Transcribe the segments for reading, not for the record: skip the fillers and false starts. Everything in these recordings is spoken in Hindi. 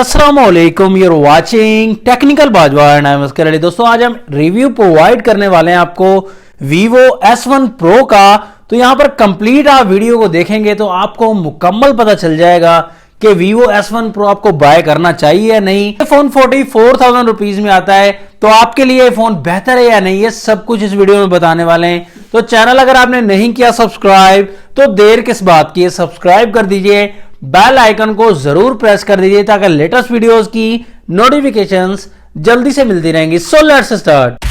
अस्सलामुअलैकुम, यूर वाचिंग टेक्निकल बाजवार। नमस्कार दोस्तों, आज हम रिव्यू प्रोवाइड करने वाले हैं आपको Vivo S1 Pro का। तो यहां पर कंप्लीट आप वीडियो को देखेंगे तो आपको मुकम्मल पता चल जाएगा कि Vivo S1 Pro आपको बाय करना चाहिए या नहीं। फोन 44,000 रुपीज में आता है, तो आपके लिए फोन बेहतर है या नहीं, ये सब कुछ इस वीडियो में बताने वाले हैं। तो चैनल अगर आपने नहीं किया सब्सक्राइब तो देर किस बात की है, सब्सक्राइब कर दीजिए, बेल आइकन को जरूर प्रेस कर दीजिए ताकि लेटेस्ट वीडियोस की नोटिफिकेशंस जल्दी से मिलती रहेंगी। So let's start.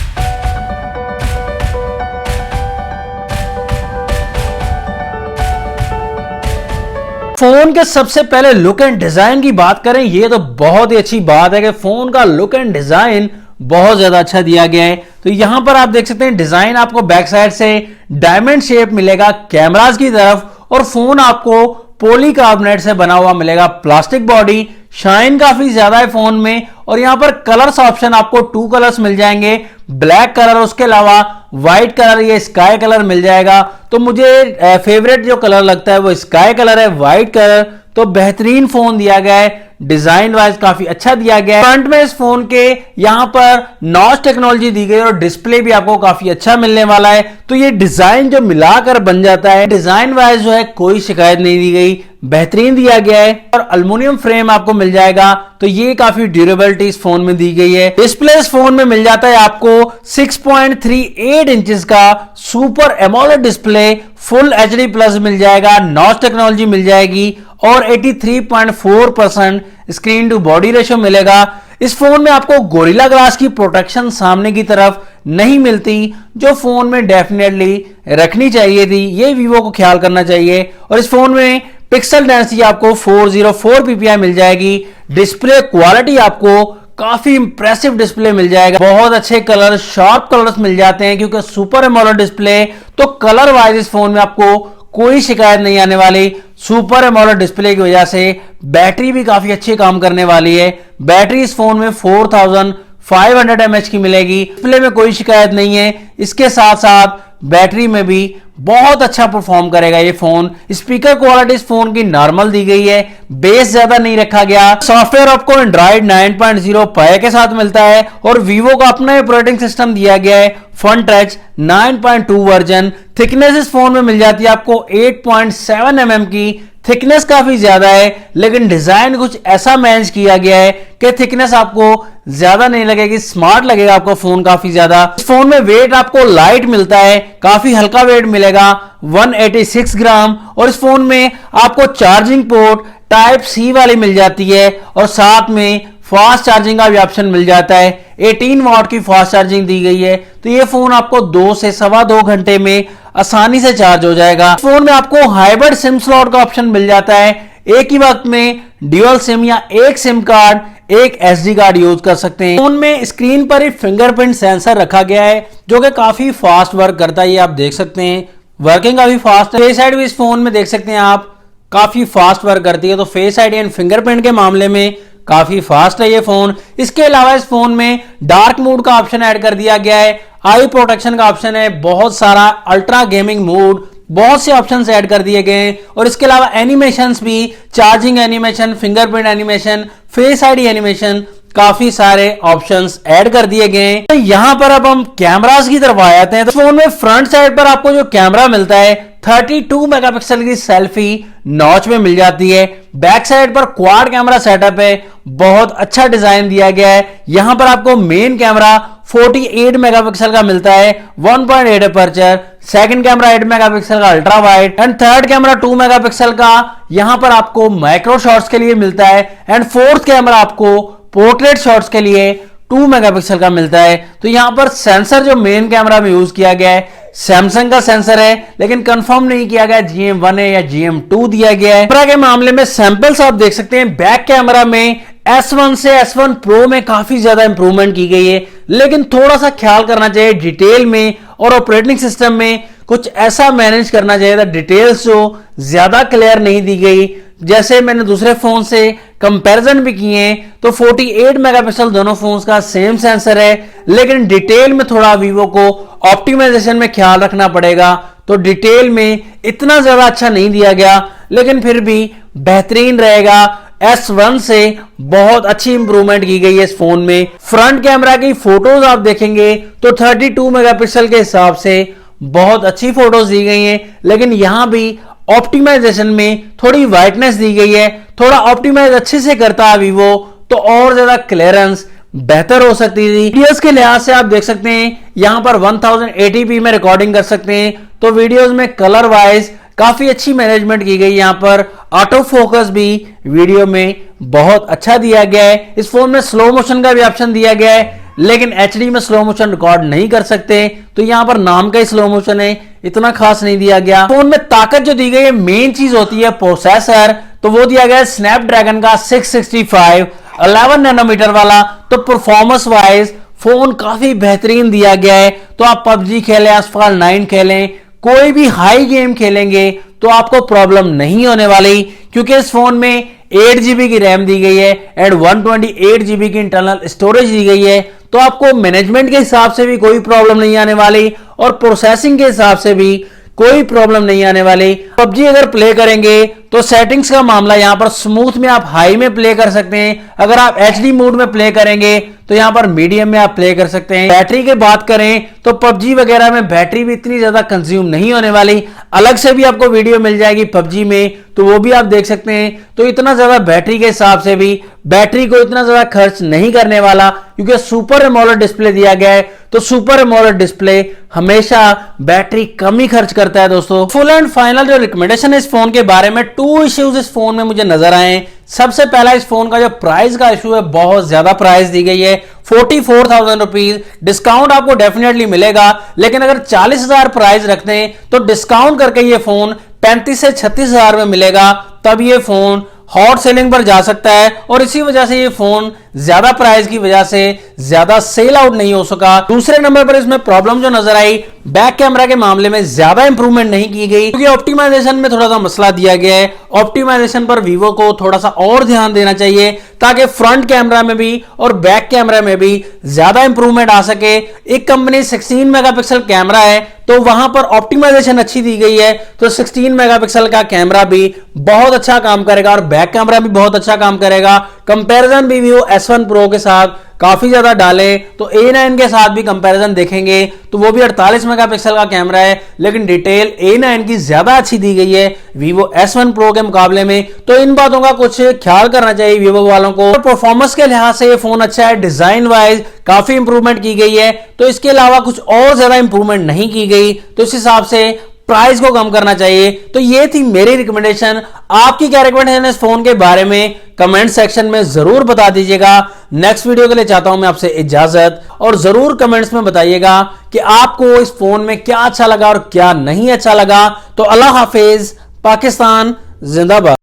फोन के सबसे पहले लुक एंड डिजाइन की बात करें, ये तो बहुत ही अच्छी बात है कि फोन का लुक एंड डिजाइन बहुत ज्यादा अच्छा दिया गया है। तो यहां पर आप देख सकते हैं डिजाइन आपको बैक साइड से डायमंड शेप मिलेगा कैमरास की तरफ, और फोन आपको पॉलीकार्बोनेट से बना हुआ मिलेगा। प्लास्टिक बॉडी, शाइन काफी ज्यादा है फोन में। और यहां पर कलर्स ऑप्शन आपको 2 कलर्स मिल जाएंगे, ब्लैक कलर, उसके अलावा व्हाइट कलर, ये स्काई कलर मिल जाएगा। तो मुझे फेवरेट जो कलर लगता है वो स्काई कलर है, व्हाइट कलर। तो बेहतरीन फोन दिया गया है, डिजाइन वाइज काफी अच्छा दिया गया है। फ्रंट में इस फोन के यहां पर नॉच टेक्नोलॉजी दी गई और डिस्प्ले भी आपको काफी अच्छा मिलने वाला है। तो ये डिजाइन जो मिलाकर बन जाता है, डिजाइन वाइज जो है कोई शिकायत नहीं दी गई, बेहतरीन दिया गया है। और एल्युमिनियम फ्रेम आपको मिल जाएगा, तो ये काफी ड्यूरेबिलिटी इस फोन में दी गई है। डिस्प्ले इस फोन में मिल जाता है आपको 6.38 इंचेस का super AMOLED display, full HD plus मिल जाएगा, नॉच टेक्नोलॉजी मिल जाएगी और 83.4% स्क्रीन टू बॉडी रेशियो मिलेगा। इस फोन में आपको गोरिल्ला ग्लास की प्रोटेक्शन सामने की तरफ नहीं मिलती, जो फोन में डेफिनेटली रखनी चाहिए थी, ये वीवो को ख्याल करना चाहिए। और इस फोन में पिक्सल डेंसिटी आपको 404 ppi मिल जाएगी। डिस्प्ले क्वालिटी आपको काफी इंप्रेसिव डिस्प्ले मिल जाएगा, बहुत अच्छे कलर, शार्प कलर्स मिल जाते हैं क्योंकि सुपर एमोलेड डिस्प्ले। तो कलर वाइज इस फोन में आपको कोई शिकायत नहीं आने वाली। सुपर एमोलेड डिस्प्ले की वजह से बैटरी भी काफी अच्छी काम करने वाली है। बैटरी इस फोन में 4500 mAh की मिलेगी, डिस्प्ले में कोई शिकायत नहीं है। इसके साथ साथ बैटरी में भी बहुत अच्छा परफॉर्म करेगा ये फोन। स्पीकर क्वालिटी इस फोन की नॉर्मल दी गई है, बेस ज्यादा नहीं रखा गया। सॉफ्टवेयर आपको एंड्रॉइड 9.0 पाई के साथ मिलता है और वीवो का अपना ऑपरेटिंग सिस्टम दिया गया है, फन टच 9.2 वर्जन। थिकनेस इस फोन में मिल जाती है आपको 8.7 mm की। थिकनेस काफी ज्यादा है, लेकिन डिजाइन कुछ ऐसा मैनेज किया गया है कि थिकनेस आपको ज्यादा नहीं लगेगी, स्मार्ट लगेगा आपको फोन काफी ज्यादा। इस फोन में वेट आपको लाइट मिलता है, काफी हल्का वेट मिलेगा, 186 ग्राम। और इस फोन में आपको चार्जिंग पोर्ट टाइप सी वाली मिल जाती है और साथ में फास्ट चार्जिंग का भी ऑप्शन मिल जाता है। 18 वाट की फास्ट चार्जिंग दी गई है, तो ये फोन आपको 2 से सवा 2 घंटे में आसानी से चार्ज हो जाएगा। फोन में आपको हाइब्रिड सिम स्लॉट का ऑप्शन मिल जाता है, एक ही वक्त में ड्यूअल सिम या एक सिम कार्ड, एक एसडी कार्ड यूज कर सकते हैं। फोन में स्क्रीन पर ही फिंगरप्रिंट सेंसर रखा गया है जो कि काफी फास्ट वर्क करता है, ये आप देख सकते हैं, वर्किंग काफी फास्ट है। फेस आईडी भी इस फोन में देख सकते हैं आप, काफी फास्ट वर्क करती है। तो फेस आईडी एंड फिंगरप्रिंट के मामले में काफी फास्ट है ये फोन। इसके अलावा इस फोन में डार्क मोड का ऑप्शन ऐड कर दिया गया है, आई प्रोटेक्शन का ऑप्शन है, बहुत सारा अल्ट्रा गेमिंग मोड, बहुत से ऑप्शंस ऐड कर दिए गए हैं। और इसके अलावा एनिमेशंस भी, charging animation, fingerprint animation, face ID animation, काफी सारे ऑप्शंस ऐड कर दिए गए हैं। तो यहां पर अब हम कैमरास की तरफ आ जाते हैं। तो फोन में फ्रंट साइड पर आपको जो कैमरा मिलता है 32 मेगापिक्सल की सेल्फी नॉच में मिल जाती है। बैक साइड पर क्वाड कैमरा सेटअप है, बहुत अच्छा डिजाइन दिया गया है। यहां पर आपको मेन कैमरा 48 मेगापिक्सल का मिलता है, 1.8 अपर्चर। सेकंड कैमरा 8 मेगापिक्सल का ultra wide and third camera 2 megapixel का यहां पर आपको माइक्रो शॉट्स के लिए मिलता है। एंड फोर्थ कैमरा आपको पोर्ट्रेट शॉट्स के लिए 2 मेगापिक्सल का मिलता है। तो यहां पर सेंसर जो मेन कैमरा में यूज किया गया है सैमसंग का सेंसर है, लेकिन कंफर्म नहीं किया गया GM1 है या GM2 दिया गया है। कैमरा के मामले में सैंपल्स आप देख सकते हैं, बैक कैमरा में S1 से S1 Pro में काफी ज्यादा इंप्रूवमेंट की गई है, लेकिन थोड़ा सा ख्याल करना चाहिए डिटेल में और ऑपरेटिंग सिस्टम में कुछ ऐसा मैनेज करना चाहिए था, डिटेल्स जो ज्यादा क्लियर नहीं दी गई। जैसे मैंने दूसरे फोन से कंपैरिजन भी किए हैं तो 48 मेगापिक्सल दोनों फोन्स का सेम सेंसर है, लेकिन डिटेल में थोड़ा वीवो को ऑप्टिमाइजेशन में ख्याल रखना पड़ेगा। तो डिटेल में इतना ज्यादा अच्छा नहीं दिया गया, लेकिन फिर भी बेहतरीन रहेगा। S1 से बहुत अच्छी इंप्रूवमेंट की गई है इस फोन में। फ्रंट कैमरा की फोटोज आप देखेंगे तो 32 मेगापिक्सल के हिसाब से बहुत अच्छी फोटोज दी गई हैं, लेकिन यहां भी ऑप्टिमाइजेशन में थोड़ी वाइटनेस दी गई है। थोड़ा ऑप्टिमाइज अच्छे से करता है वीवो तो और ज्यादा क्लियरेंस बेहतर हो सकती थी। वीडियोस के लिहाज से आप देख सकते हैं यहां पर 1080p में रिकॉर्डिंग कर सकते हैं, तो वीडियोस में कलर वाइज काफी अच्छी मैनेजमेंट की गई। यहां पर ऑटो फोकस भी वीडियो में बहुत अच्छा दिया गया है। इस फोन में स्लो मोशन का भी ऑप्शन दिया गया है, लेकिन एचडी में स्लो मोशन रिकॉर्ड नहीं कर सकते, तो यहां पर नाम का ही स्लो मोशन है, इतना खास नहीं दिया गया। फोन में ताकत जो दी गई है, मेन चीज होती है प्रोसेसर, तो वो दिया गया है स्नैपड्रैगन का 665 11 नैनोमीटर वाला। तो परफॉर्मेंस वाइज फोन काफी बेहतरीन दिया गया है। तो आप पबजी खेलें, एसफॉल्ट 9 खेलें, कोई भी हाई गेम खेलेंगे तो आपको प्रॉब्लम नहीं होने वाली, क्योंकि इस फोन में 8GB की रैम दी गई है एंड 128GB की इंटरनल स्टोरेज दी गई है। तो आपको मैनेजमेंट के हिसाब से भी कोई प्रॉब्लम नहीं आने वाली और प्रोसेसिंग के हिसाब से भी कोई प्रॉब्लम नहीं आने वाली। पबजी अगर प्ले करेंगे तो सेटिंग्स का मामला यहां पर स्मूथ में आप हाई में प्ले कर सकते हैं। अगर आप एचडी मोड में प्ले करेंगे तो यहां पर मीडियम में आप प्ले कर सकते हैं। बैटरी की बात करें तो पबजी वगैरह में बैटरी भी इतनी ज्यादा कंज्यूम नहीं होने वाली। अलग से भी आपको वीडियो मिल जाएगी पबजी में, तो वो भी आप देख सकते हैं। तो इतना ज्यादा बैटरी के हिसाब से भी बैटरी को इतना ज्यादा खर्च नहीं करने वाला, क्योंकि सुपर एमोलेड डिस्प्ले दिया गया है। तो सुपर एमोलेड डिस्प्ले हमेशा बैटरी कम ही खर्च करता है दोस्तों। फुल एंड फाइनल जो रिकमेंडेशन है इस फोन के बारे में, 2 इश्यूज इस फोन में मुझे नजर आए। सबसे पहला, इस फोन का जो प्राइस का इशू है, बहुत ज्यादा प्राइस दी गई है, 44,000 रुपीज। डिस्काउंट आपको डेफिनेटली मिलेगा, लेकिन अगर 40,000 प्राइस रखते हैं तो डिस्काउंट करके ये फोन 35 से 36,000 में मिलेगा, तब ये फोन हॉट सेलिंग पर जा सकता है। और इसी वजह से ये फोन ज्यादा प्राइस की वजह से ज्यादा सेल आउट नहीं हो सका। दूसरे नंबर पर इसमें प्रॉब्लम जो नजर आई, बैक कैमरा के मामले में ज्यादा इंप्रूवमेंट नहीं की गई, क्योंकि ऑप्टिमाइजेशन में थोड़ा सा मसला दिया गया है। ऑप्टिमाइजेशन पर वीवो को थोड़ा सा और ध्यान देना चाहिए, ताकि फ्रंट कैमरा में भी और बैक कैमरा में भी ज्यादा इंप्रूवमेंट आ सके। एक कंपनी 16 मेगापिक्सल कैमरा है, तो वहां पर ऑप्टिमाइजेशन अच्छी दी गई है, तो 16 मेगापिक्सल का कैमरा भी बहुत अच्छा काम करेगा और बैक कैमरा भी बहुत अच्छा काम करेगा। कंपैरिजन भी वीवो S1 Pro के साथ काफी ज्यादा डाले तो A9 के साथ भी कंपैरिजन देखेंगे तो वो भी 48 मेगापिक्सल का कैमरा है, लेकिन डिटेल A9 की ज्यादा अच्छी दी गई है वीवो S1 Pro के मुकाबले में। तो इन बातों का कुछ ख्याल करना चाहिए वीवो वालों को। परफॉर्मेंस के लिहाज से ये फोन अच्छा है, डिजाइन वाइज काफी इंप्रूवमेंट की गई है, तो इसके अलावा कुछ और ज्यादा इंप्रूवमेंट नहीं की गई, तो इस हिसाब से प्राइस को कम करना चाहिए। तो ये थी मेरी रिकमेंडेशन। आपकी क्या रिकमेंडेशन है इस फोन के बारे में, कमेंट सेक्शन में जरूर बता दीजिएगा। नेक्स्ट वीडियो के लिए चाहता हूं मैं आपसे इजाजत, और जरूर कमेंट्स में बताइएगा कि आपको इस फोन में क्या अच्छा लगा और क्या नहीं अच्छा लगा। तो अल्लाह हाफिज, पाकिस्तान जिंदाबाद।